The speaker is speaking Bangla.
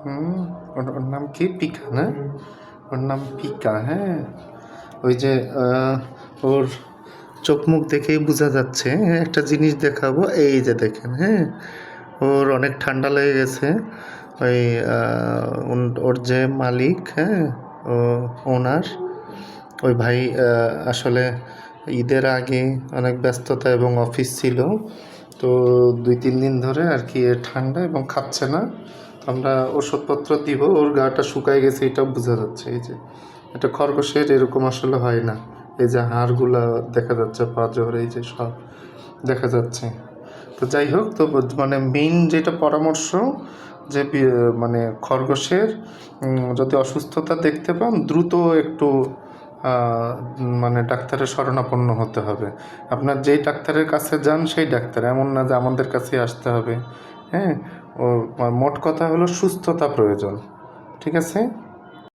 হুম, ওর নাম কি? পিকা না? ওর নাম পিকা, হ্যাঁ। ওই যে ওর চোখ মুখ দেখেই বোঝা যাচ্ছে। হ্যাঁ, একটা জিনিস দেখাবো, এই যে দেখেন, হ্যাঁ। ওর অনেক ঠান্ডা লেগে গেছে। ওই ওর যে মালিক, হ্যাঁ, ও ওনার ওই ভাই আসলে ঈদের আগে অনেক ব্যস্ততা এবং অফিস ছিল, তো 2-3 দিন ধরে আর কি ঠান্ডা এবং খাচ্ছে না। আমরা ওষুধপত্র দিব, ওর গাটা শুকায় গেছে, এটাও বোঝা যাচ্ছে। এই যে এটা খরগোশের এরকম আসলে হয় না। এই যে হাড়গুলা দেখা যাচ্ছে, পাঁজর, এই যে সব দেখা যাচ্ছে। তো যাই হোক, তো মানে মেইন যেটা পরামর্শ যে মানে খরগোশের যদি অসুস্থতা দেখতে পান দ্রুত একটু মানে ডাক্তারের শরণাপন্ন হতে হবে। আপনার যেই ডাক্তারের কাছে যান সেই ডাক্তার, এমন না যে আমাদের কাছেই আসতে হবে। হ্যাঁ, ও মোট কথা হলো সুস্থতা প্রয়োজন। ঠিক আছে।